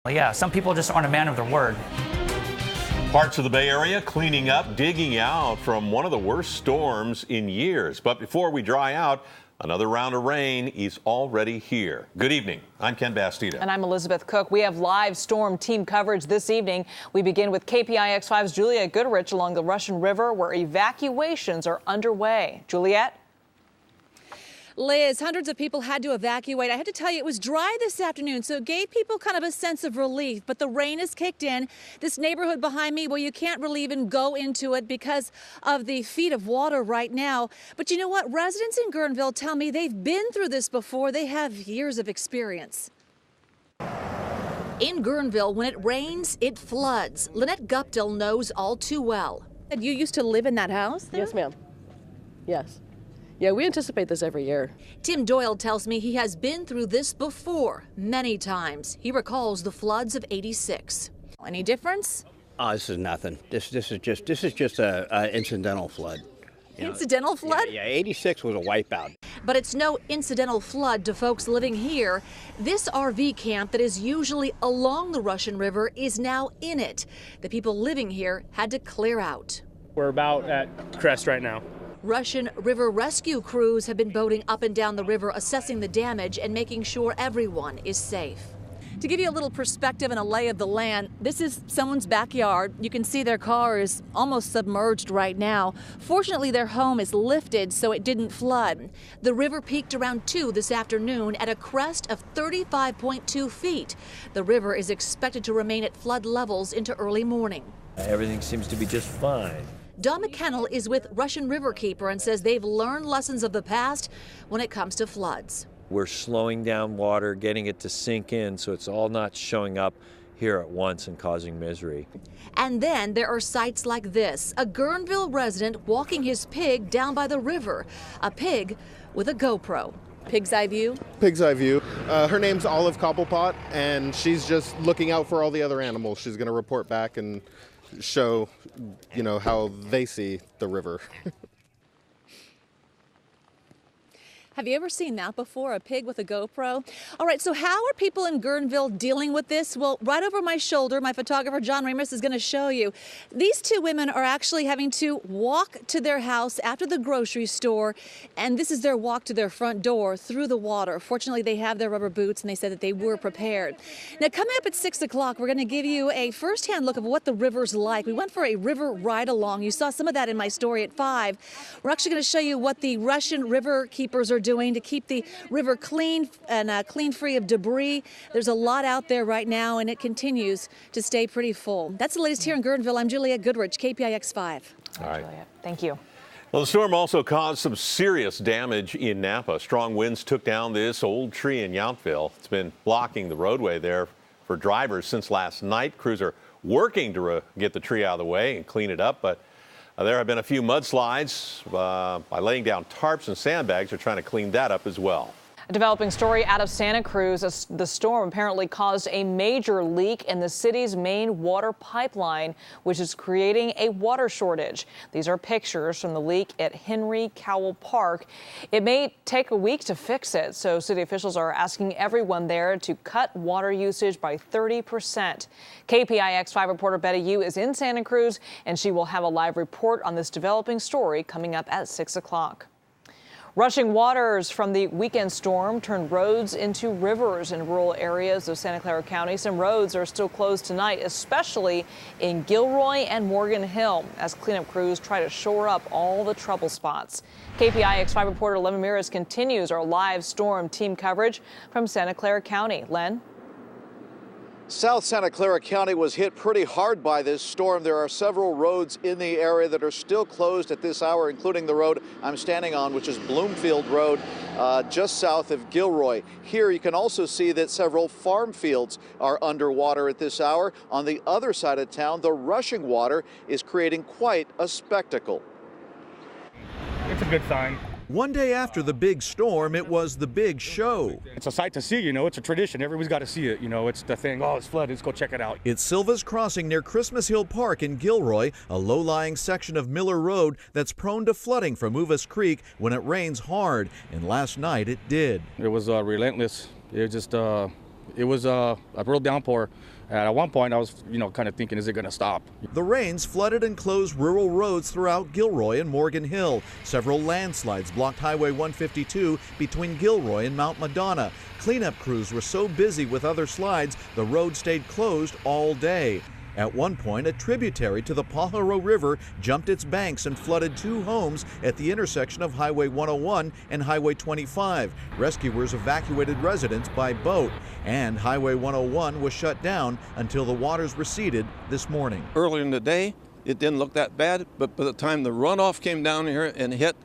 Yeah, some people just aren't a man of their word. Parts of the Bay Area cleaning up, digging out from one of the worst storms in years. But before we dry out, another round of rain is already here. Good evening. I'm Ken Bastida. And I'm Elizabeth Cook. We have live storm team coverage this evening. We begin with KPIX 5's Juliet Goodrich along the Russian River, where evacuations are underway. Juliet? Liz, hundreds of people had to evacuate. I had to tell you, it was dry this afternoon, so it gave people kind of a sense of relief. But the rain has kicked in. This neighborhood behind me, well, you can't really even go into it because of the feet of water right now. But you know what? Residents in Guerneville tell me they've been through this before. They have years of experience. In Guerneville, when it rains, it floods. Lynette Guptill knows all too well. And you used to live in that house there? Yes, ma'am. Yes. Yeah, we anticipate this every year. Tim Doyle tells me he has been through this before, many times. He recalls the floods of '86. Any difference? Oh, this is nothing. This is just a incidental flood. Incidental flood? Yeah, 86 was a wipeout. But it's no incidental flood to folks living here. This RV camp that is usually along the Russian River is now in it. The people living here had to clear out. We're about at crest right now. Russian River rescue crews have been boating up and down the river, assessing the damage and making sure everyone is safe. To give you a little perspective and a lay of the land, this is someone's backyard. You can see their car is almost submerged right now. Fortunately, their home is lifted, so it didn't flood. The river peaked around 2 this afternoon at a crest of 35.2 feet. The river is expected to remain at flood levels into early morning. Everything seems to be just fine. Don McKennell is with Russian Riverkeeper and says they've learned lessons of the past when it comes to floods. We're slowing down water, getting it to sink in so it's all not showing up here at once and causing misery. And then there are sights like this. A Guerneville resident walking his pig down by the river. A pig with a GoPro. Pig's eye view? Pig's eye view. Her name's Olive Cobblepot, and she's just looking out for all the other animals. She's going to report back and show, how they see the river. Have you ever seen that before, a pig with a GoPro? All right, so how are people in Guerneville dealing with this? Well, right over my shoulder, my photographer, John Ramos, is going to show you. These two women are actually having to walk to their house after the grocery store, and this is their walk to their front door through the water. Fortunately, they have their rubber boots, and they said that they were prepared. Now, coming up at 6 o'clock, we're going to give you a firsthand look of what the river's like. We went for a river ride-along. You saw some of that in my story at 5. We're actually going to show you what the Russian river keepers are doing to keep the river clean and clean free of debris. There's a lot out there right now, and it continues to stay pretty full. That's the latest here in Guerneville. I'm Juliet Goodrich, KPIX 5. All right. Thank you. Well, the storm also caused some serious damage in Napa. Strong winds took down this old tree in Yountville. It's been blocking the roadway there for drivers since last night. Crews are working to get the tree out of the way and clean it up, but there have been a few mudslides. By laying down tarps and sandbags, they're trying to clean that up as well. A developing story out of Santa Cruz. The storm apparently caused a major leak in the city's main water pipeline, which is creating a water shortage. These are pictures from the leak at Henry Cowell Park. It may take a week to fix it, so city officials are asking everyone there to cut water usage by 30%. KPIX 5 reporter Betty Yu is in Santa Cruz, and she will have a live report on this developing story coming up at 6 o'clock. Rushing waters from the weekend storm turned roads into rivers in rural areas of Santa Clara County. Some roads are still closed tonight, especially in Gilroy and Morgan Hill, as cleanup crews try to shore up all the trouble spots. KPIX 5 reporter Len Ramirez continues our live storm team coverage from Santa Clara County. Len? South Santa Clara County was hit pretty hard by this storm. There are several roads in the area that are still closed at this hour, including the road I'm standing on, which is Bloomfield Road, just south of Gilroy. Here you can also see that several farm fields are underwater at this hour. On the other side of town, the rushing water is creating quite a spectacle. It's a good sign. One day after the big storm, it was the big show. It's a sight to see, it's a tradition. Everybody's got to see it, it's the thing, it's flooded, let's go check it out. It's Silva's Crossing near Christmas Hill Park in Gilroy, a low-lying section of Miller Road that's prone to flooding from Uvas Creek when it rains hard, and last night it did. It was relentless. It just It was a real downpour. At one point, I was, kind of thinking, is it going to stop? The rains flooded and closed rural roads throughout Gilroy and Morgan Hill. Several landslides blocked Highway 152 between Gilroy and Mount Madonna. Cleanup crews were so busy with other slides, the road stayed closed all day. At one point, a tributary to the Pajaro River jumped its banks and flooded 2 homes at the intersection of Highway 101 and Highway 25. Rescuers evacuated residents by boat, and Highway 101 was shut down until the waters receded this morning. Earlier in the day, it didn't look that bad, but by the time the runoff came down here and hit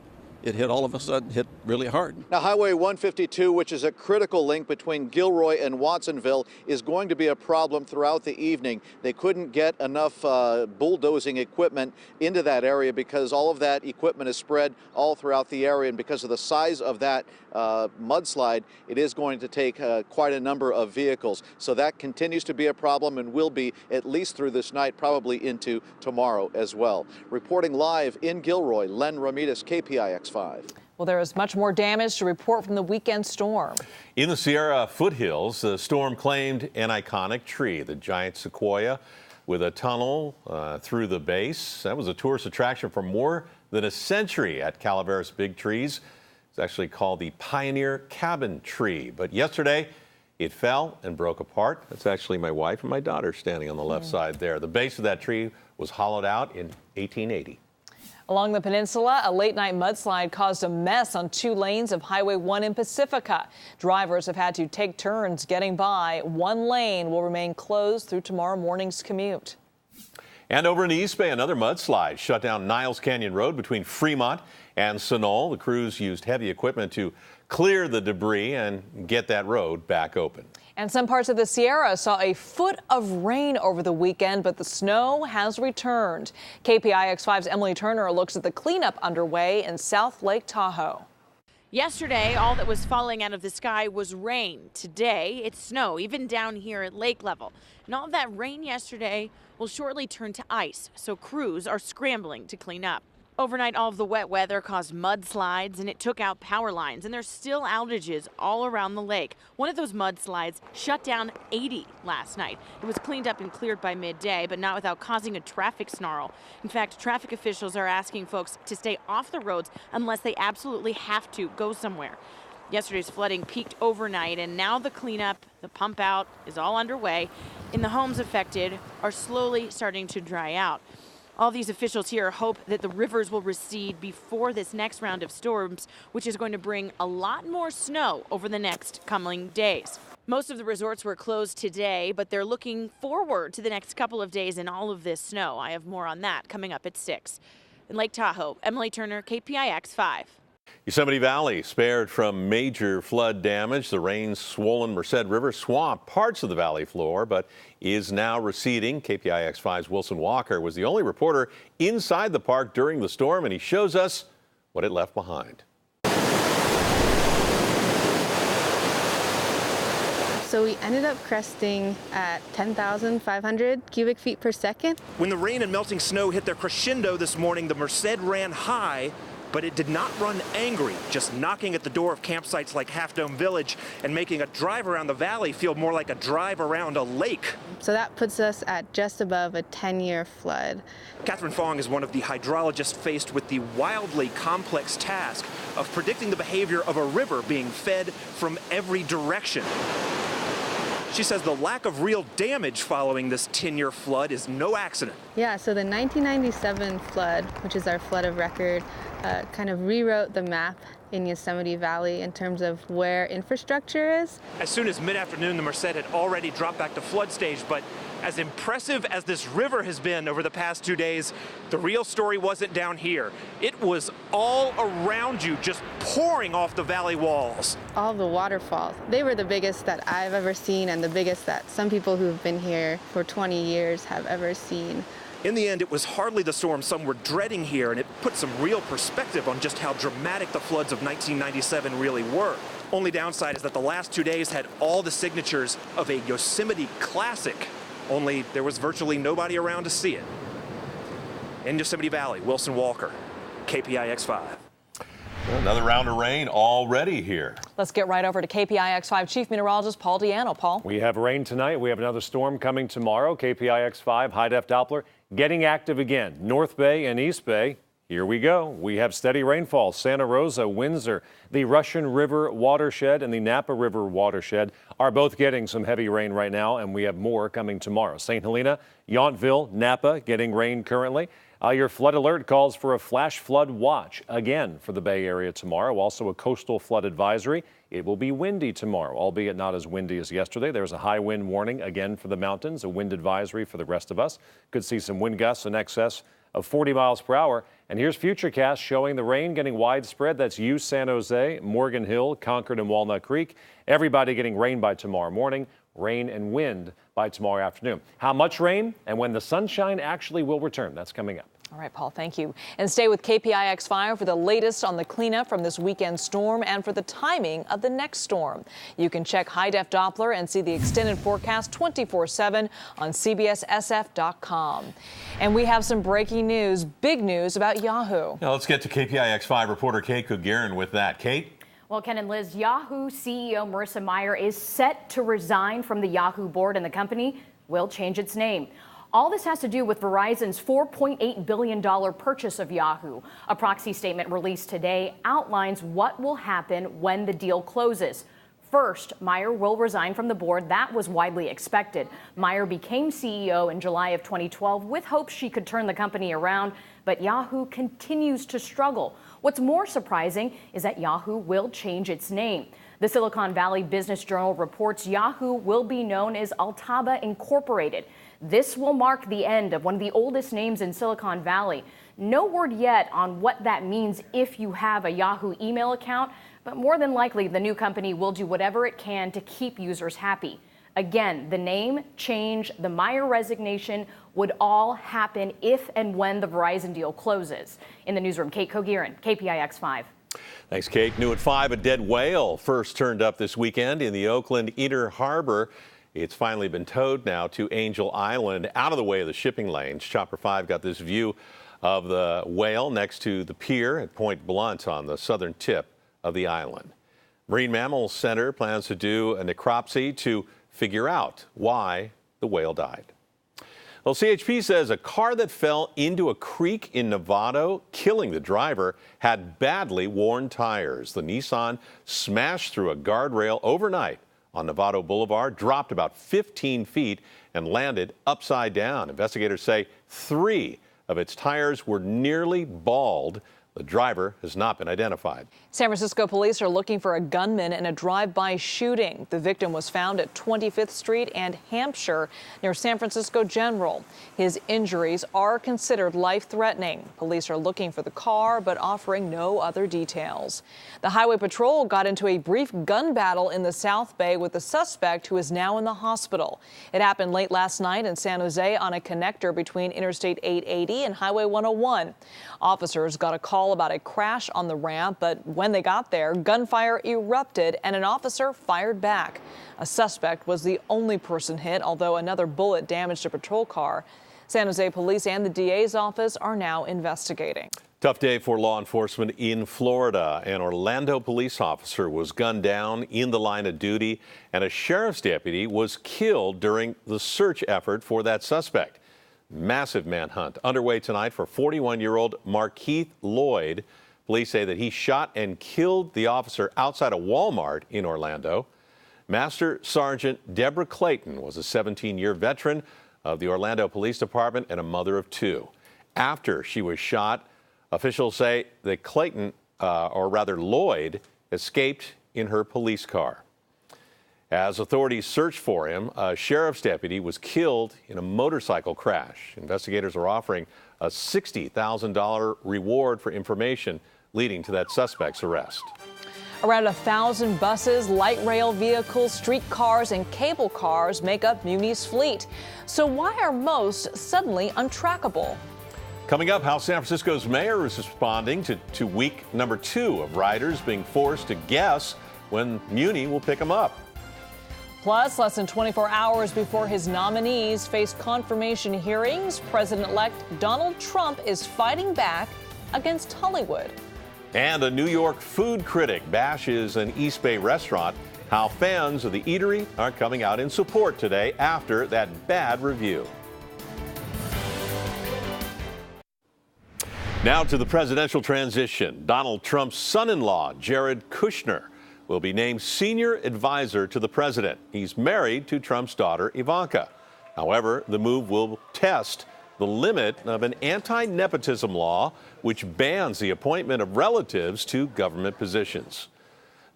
all of a sudden, hit really hard. Now, Highway 152, which is a critical link between Gilroy and Watsonville, is going to be a problem throughout the evening. They couldn't get enough bulldozing equipment into that area because all of that equipment is spread all throughout the area, and because of the size of that mudslide, it is going to take quite a number of vehicles. So that continues to be a problem and will be at least through this night, probably into tomorrow as well. Reporting live in Gilroy, Len Ramirez, KPIX 5. Well, there is much more damage to report from the weekend storm. In the Sierra foothills, the storm claimed an iconic tree, the giant sequoia, with a tunnel through the base. That was a tourist attraction for more than a century at Calaveras Big Trees. It's actually called the Pioneer Cabin Tree. But yesterday, it fell and broke apart. That's actually my wife and my daughter standing on the left side there. The base of that tree was hollowed out in 1880. Along the peninsula, a late-night mudslide caused a mess on 2 lanes of Highway 1 in Pacifica. Drivers have had to take turns getting by. 1 lane will remain closed through tomorrow morning's commute. And over in the East Bay, another mudslide shut down Niles Canyon Road between Fremont and Sunol. The crews used heavy equipment to clear the debris and get that road back open. And some parts of the Sierra saw a foot of rain over the weekend, but the snow has returned. KPIX 5's Emily Turner looks at the cleanup underway in South Lake Tahoe. Yesterday, all that was falling out of the sky was rain. Today, it's snow, even down here at lake level. And all of that rain yesterday will shortly turn to ice, so crews are scrambling to clean up. Overnight, all of the wet weather caused mudslides and it took out power lines, and there's still outages all around the lake. One of those mudslides shut down 80 last night. It was cleaned up and cleared by midday, but not without causing a traffic snarl. In fact, traffic officials are asking folks to stay off the roads unless they absolutely have to go somewhere. Yesterday's flooding peaked overnight, and now the cleanup, the pump out, is all underway, and the homes affected are slowly starting to dry out. All these officials here hope that the rivers will recede before this next round of storms, which is going to bring a lot more snow over the next coming days. Most of the resorts were closed today, but they're looking forward to the next couple of days in all of this snow. I have more on that coming up at 6. In Lake Tahoe, Emily Turner, KPIX 5. Yosemite Valley spared from major flood damage. The rain-swollen Merced River swamped parts of the valley floor, but is now receding. KPIX 5's Wilson Walker was the only reporter inside the park during the storm, and he shows us what it left behind. So we ended up cresting at 10,500 cubic feet per second. When the rain and melting snow hit their crescendo this morning, the Merced ran high, but it did not run angry, just knocking at the door of campsites like Half Dome Village and making a drive around the valley feel more like a drive around a lake. So that puts us at just above a 10-year flood. Catherine Fong is one of the hydrologists faced with the wildly complex task of predicting the behavior of a river being fed from every direction. She says the lack of real damage following this 10-year flood is no accident. Yeah, so the 1997 flood, which is our flood of record, kind of rewrote the map in Yosemite Valley in terms of where infrastructure is. As soon as mid-afternoon, the Merced had already dropped back to flood stage, but as impressive as this river has been over the past 2 days, the real story wasn't down here. It was all around you, just pouring off the valley walls. All the waterfalls, they were the biggest that I've ever seen and the biggest that some people who've been here for 20 years have ever seen. In the end, it was hardly the storm some were dreading here, and it put some real perspective on just how dramatic the floods of 1997 really were. Only downside is that the last 2 days had all the signatures of a Yosemite classic, only there was virtually nobody around to see it. In Yosemite Valley, Wilson Walker, KPIX 5. Another round of rain already here. Let's get right over to KPIX 5 Chief Meteorologist Paul Diano. Paul. We have rain tonight. We have another storm coming tomorrow. KPIX 5 high-def Doppler getting active again. North Bay and East Bay. Here we go. We have steady rainfall. Santa Rosa, Windsor, the Russian River watershed and the Napa River watershed are both getting some heavy rain right now, and we have more coming tomorrow. St. Helena, Yountville, Napa getting rain currently. Your flood alert calls for a flash flood watch again for the Bay Area tomorrow. Also a coastal flood advisory. It will be windy tomorrow, albeit not as windy as yesterday. There's a high wind warning again for the mountains, a wind advisory for the rest of us. Could see some wind gusts in excess of 40 miles per hour. And here's Futurecast showing the rain getting widespread. That's you, San Jose, Morgan Hill, Concord, and Walnut Creek. Everybody getting rain by tomorrow morning, rain and wind by tomorrow afternoon. How much rain and when the sunshine actually will return, that's coming up. All right, Paul, thank you. And stay with KPIX 5 for the latest on the cleanup from this weekend storm and for the timing of the next storm. You can check high-def Doppler and see the extended forecast 24/7 on CBSSF.com. And we have some breaking news, big news about Yahoo. Now let's get to KPIX 5 reporter Kate Kugirin with that. Kate? Well, Ken and Liz, Yahoo CEO Marissa Mayer is set to resign from the Yahoo board, and the company will change its name. All this has to do with Verizon's $4.8 billion purchase of Yahoo. A proxy statement released today outlines what will happen when the deal closes. First, Mayer will resign from the board. That was widely expected. Mayer became CEO in July of 2012 with hopes she could turn the company around, but Yahoo continues to struggle. What's more surprising is that Yahoo will change its name. The Silicon Valley Business Journal reports Yahoo will be known as Altaba Incorporated. This will mark the end of one of the oldest names in Silicon Valley. No word yet on what that means if you have a Yahoo email account, but more than likely the new company will do whatever it can to keep users happy. Again, the name change, the Mayer resignation would all happen if and when the Verizon deal closes. In the newsroom, Kate Kugirin, KPIX 5. Thanks, Kate. New at 5, a dead whale first turned up this weekend in the Oakland Inner Harbor. It's finally been towed now to Angel Island, out of the way of the shipping lanes. Chopper 5 got this view of the whale next to the pier at Point Blunt on the southern tip of the island. Marine Mammal Center plans to do a necropsy to figure out why the whale died. Well, CHP says a car that fell into a creek in Novato, killing the driver, had badly worn tires. The Nissan smashed through a guardrail overnight on Novato Boulevard, dropped about 15 feet and landed upside down. Investigators say 3 of its tires were nearly bald. The driver has not been identified. San Francisco police are looking for a gunman in a drive-by shooting. The victim was found at 25th Street and Hampshire near San Francisco General. His injuries are considered life-threatening. Police are looking for the car but offering no other details. The Highway Patrol got into a brief gun battle in the South Bay with the suspect who is now in the hospital. It happened late last night in San Jose on a connector between Interstate 880 and Highway 101. Officers got a call about a crash on the ramp, but when they got there, gunfire erupted and an officer fired back. A suspect was the only person hit, although another bullet damaged a patrol car. San Jose police and the DA's office are now investigating. Tough day for law enforcement in Florida. An Orlando police officer was gunned down in the line of duty, and a sheriff's deputy was killed during the search effort for that suspect. Massive manhunt underway tonight for 41-year-old Markeith Lloyd. Police say that he shot and killed the officer outside a Walmart in Orlando. Master Sergeant Deborah Clayton was a 17-year veteran of the Orlando Police Department and a mother of 2. After she was shot, officials say that Clayton, or rather Lloyd, escaped in her police car. As authorities searched for him, a sheriff's deputy was killed in a motorcycle crash. Investigators are offering a $60,000 reward for information leading to that suspect's arrest. Around 1,000 buses, light rail vehicles, streetcars, and cable cars make up Muni's fleet. So why are most suddenly untrackable? Coming up, how San Francisco's mayor is responding to week number 2 of riders being forced to guess when Muni will pick them up. Plus, less than 24 hours before his nominees face confirmation hearings, President-elect Donald Trump is fighting back against Hollywood. And a New York food critic bashes an East Bay restaurant. How fans of the eatery are coming out in support today after that bad review. Now to the presidential transition. Donald Trump's son-in-law, Jared Kushner, will be named senior advisor to the president. He's married to Trump's daughter, Ivanka. However, the move will test the limit of an anti-nepotism law which bans the appointment of relatives to government positions.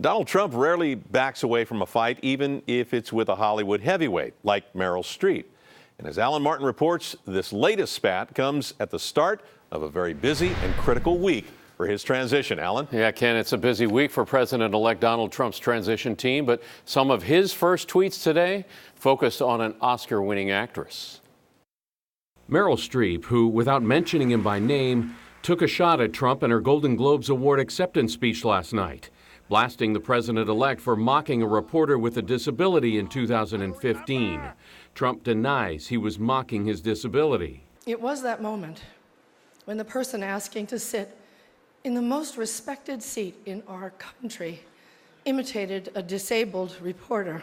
Donald Trump rarely backs away from a fight, even if it's with a Hollywood heavyweight like Meryl Streep. And as Alan Martin reports, this latest spat comes at the start of a very busy and critical week for his transition. Alan? Yeah, Ken, it's a busy week for President-elect Donald Trump's transition team, but some of his first tweets today focused on an Oscar-winning actress. Meryl Streep, who, without mentioning him by name, took a shot at Trump in her Golden Globes Award acceptance speech last night, blasting the president-elect for mocking a reporter with a disability in 2015. Trump denies he was mocking his disability. It was that moment when the person asking to sit in the most respected seat in our country imitated a disabled reporter.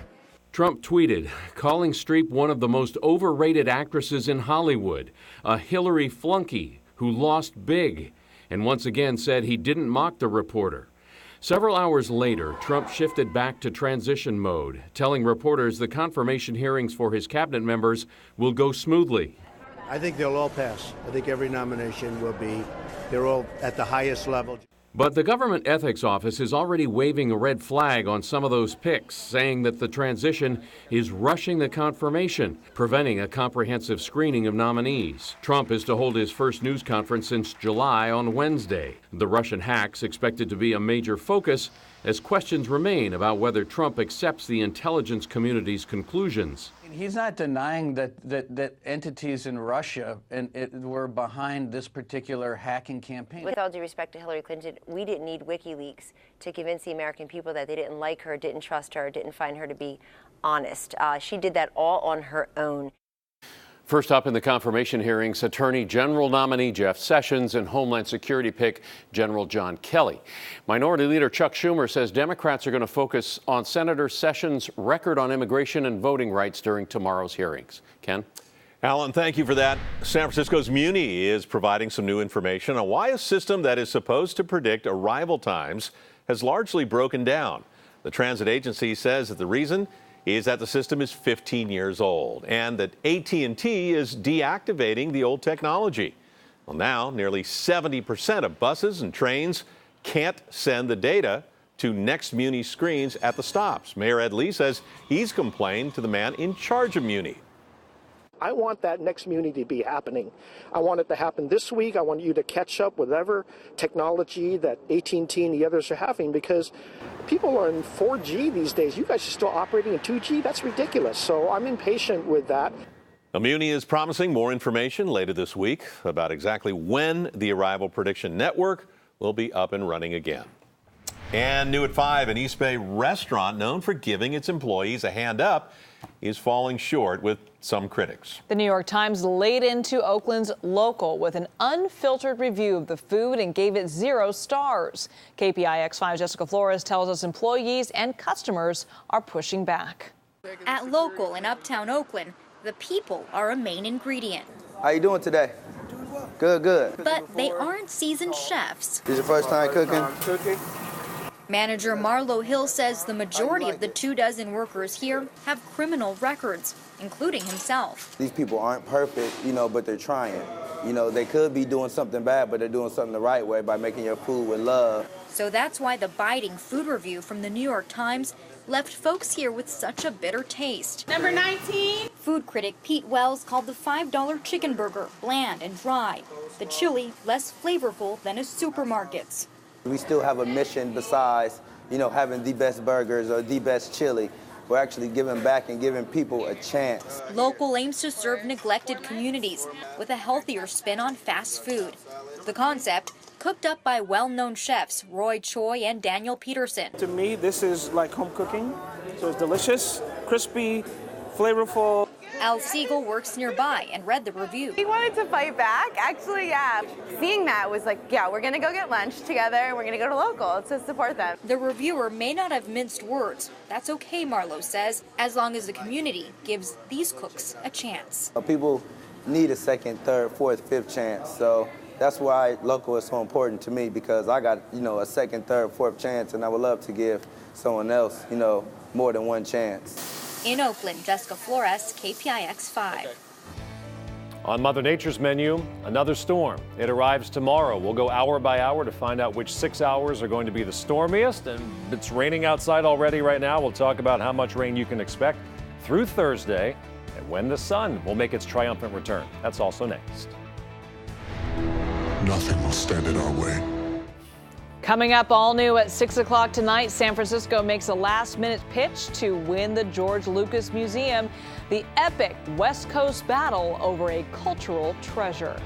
Trump tweeted, calling Streep one of the most overrated actresses in Hollywood, a Hillary flunky who lost big, and once again said he didn't mock the reporter. Several hours later, Trump shifted back to transition mode, telling reporters the confirmation hearings for his cabinet members will go smoothly. I think they'll all pass. I think every nomination will be, they're all at the highest level. But the Government Ethics Office is already waving a red flag on some of those picks, saying that the transition is rushing the confirmation, preventing a comprehensive screening of nominees. Trump is to hold his first news conference since July on Wednesday. The Russian hack's expected to be a major focus as questions remain about whether Trump accepts the intelligence community's conclusions. He's not denying that entities in Russia were behind this particular hacking campaign. With all due respect to Hillary Clinton, we didn't need WikiLeaks to convince the American people that they didn't like her, didn't trust her, didn't find her to be honest. She did that all on her own. First up in the confirmation hearings, Attorney General nominee Jeff Sessions and Homeland Security pick General John Kelly. Minority Leader Chuck Schumer says Democrats are going to focus on Senator Sessions' record on immigration and voting rights during tomorrow's hearings. Ken? Alan, thank you for that. San Francisco's Muni is providing some new information on why a system that is supposed to predict arrival times has largely broken down. The transit agency says that the reason is that the system is 15 years old and that AT&T is deactivating the old technology. Well, now nearly 70% of buses and trains can't send the data to Next Muni screens at the stops. Mayor Ed Lee says he's complained to the man in charge of Muni. I want that Next Muni to be happening. I want it to happen this week. I want you to catch up with whatever technology that AT&T and the others are having, because people are in 4G these days. You guys are still operating in 2G? That's ridiculous. So I'm impatient with that. Muni is promising more information later this week about exactly when the arrival prediction network will be up and running again. And new at 5, an East Bay restaurant known for giving its employees a hand up is falling short with some critics. The New York Times laid into Oakland's Local with an unfiltered review of the food and gave it 0 stars. KPIX 5's Jessica Flores tells us employees and customers are pushing back. At Local in uptown Oakland, the people are a main ingredient. How you doing today? Good, good. But they aren't seasoned chefs. This your first time cooking? Manager Marlo Hill says the majority of the 24 workers here have criminal records, including himself. These people aren't perfect, but they're trying. They could be doing something bad, but they're doing something the right way by making your food with love. So that's why the biting food review from the New York Times left folks here with such a bitter taste. Number 19. Food critic Pete Wells called the $5 chicken burger bland and dry. The chili less flavorful than a supermarket's. We still have a mission besides, having the best burgers or the best chili. We're actually giving back and giving people a chance. Local aims to serve neglected communities with a healthier spin on fast food. The concept, cooked up by well-known chefs Roy Choi and Daniel Peterson. To me, this is like home cooking, so it's delicious, crispy, flavorful. Al Siegel works nearby and read the review. He wanted to fight back. Actually, yeah. Seeing that was like, yeah, we're going to go get lunch together and we're going to go to local to support them. The reviewer may not have minced words. That's okay, Marlowe says, as long as the community gives these cooks a chance. People need a second, third, fourth, fifth chance. So that's why local is so important to me, because I got, a second, third, fourth chance, and I would love to give someone else, more than one chance. In Oakland, Jessica Flores, KPIX 5. On Mother Nature's menu, another storm. It arrives tomorrow. We'll go hour by hour to find out which 6 hours are going to be the stormiest. And it's raining outside already right now. We'll talk about how much rain you can expect through Thursday and when the sun will make its triumphant return. That's also next. Nothing will stand in our way. Coming up all new at 6 o'clock tonight, San Francisco makes a last-minute pitch to win the George Lucas Museum, the epic West Coast battle over a cultural treasure.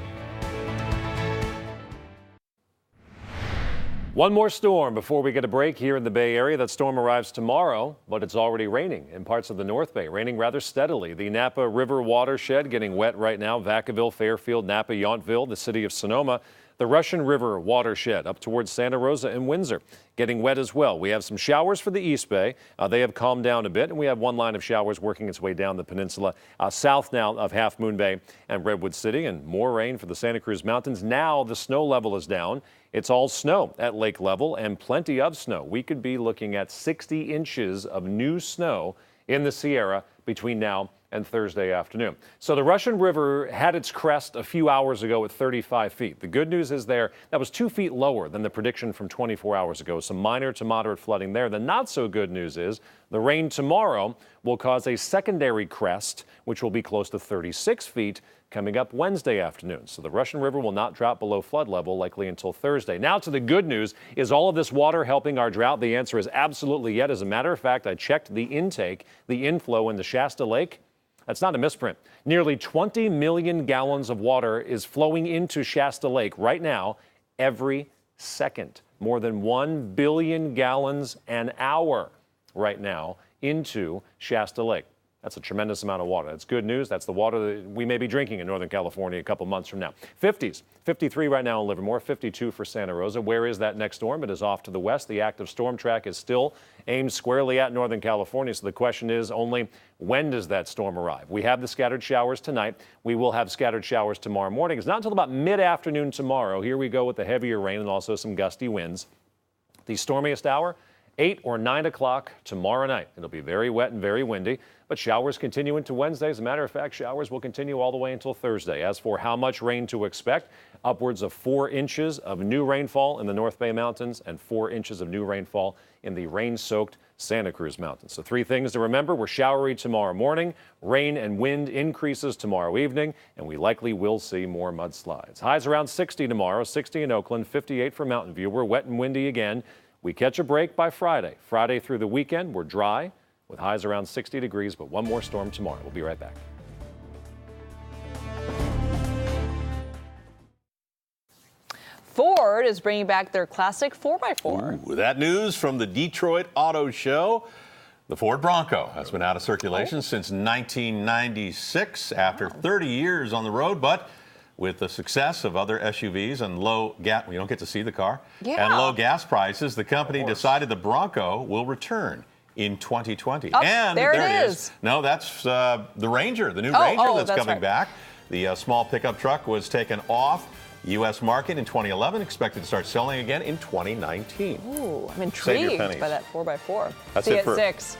One more storm before we get a break here in the Bay Area. That storm arrives tomorrow, but it's already raining in parts of the North Bay, raining rather steadily. The Napa River watershed getting wet right now. Vacaville, Fairfield, Napa, Yountville, the city of Sonoma. The Russian River watershed up towards Santa Rosa and Windsor getting wet as well. We have some showers for the East Bay. They have calmed down a bit, and we have one line of showers working its way down the peninsula south now of Half Moon Bay and Redwood City, and more rain for the Santa Cruz Mountains. Now the snow level is down. It's all snow at lake level and plenty of snow. We could be looking at 60 inches of new snow in the Sierra between now and Thursday afternoon. So the Russian River had its crest a few hours ago at 35 feet. The good news is that was 2 feet lower than the prediction from 24 hours ago. Some minor to moderate flooding there. The not so good news is the rain tomorrow will cause a secondary crest, which will be close to 36 feet coming up Wednesday afternoon. So the Russian River will not drop below flood level likely until Thursday. Now to the good news. Is all of this water helping our drought? The answer is absolutely yes. As a matter of fact, I checked the intake, the inflow in the Shasta Lake. That's not a misprint. Nearly 20 million gallons of water is flowing into Shasta Lake right now every second. More than 1 billion gallons an hour right now into Shasta Lake. That's a tremendous amount of water. That's good news. That's the water that we may be drinking in Northern California a couple months from now. 50s, 53 right now in Livermore, 52 for Santa Rosa. Where is that next storm? It is off to the west. The active storm track is still aimed squarely at Northern California. So the question is only when does that storm arrive? We have the scattered showers tonight. We will have scattered showers tomorrow morning. It's not until about mid-afternoon tomorrow. Here we go with the heavier rain and also some gusty winds. The stormiest hour, 8 or 9 o'clock tomorrow night. It'll be very wet and very windy, but showers continue into Wednesday. As a matter of fact, showers will continue all the way until Thursday. As for how much rain to expect, upwards of 4 inches of new rainfall in the North Bay Mountains and 4 inches of new rainfall in the rain-soaked Santa Cruz Mountains. So 3 things to remember. We're showery tomorrow morning, rain and wind increases tomorrow evening, and we likely will see more mudslides. Highs around 60 tomorrow, 60 in Oakland, 58 for Mountain View. We're wet and windy again. We catch a break by Friday. Friday through the weekend, we're dry with highs around 60 degrees, but one more storm tomorrow. We'll be right back. Ford is bringing back their classic 4x4. Ooh, that news from the Detroit Auto Show. The Ford Bronco has been out of circulation since 1996 after 30 years on the road, but with the success of other SUVs and low gas, you don't get to see the car, and low gas prices, the company decided the Bronco will return in 2020. Oh, and there it is. No, that's the Ranger, the new Ranger that's coming back. The small pickup truck was taken off U.S. market in 2011, expected to start selling again in 2019. Ooh, I'm intrigued by that 4x4. That's See it you for at 6.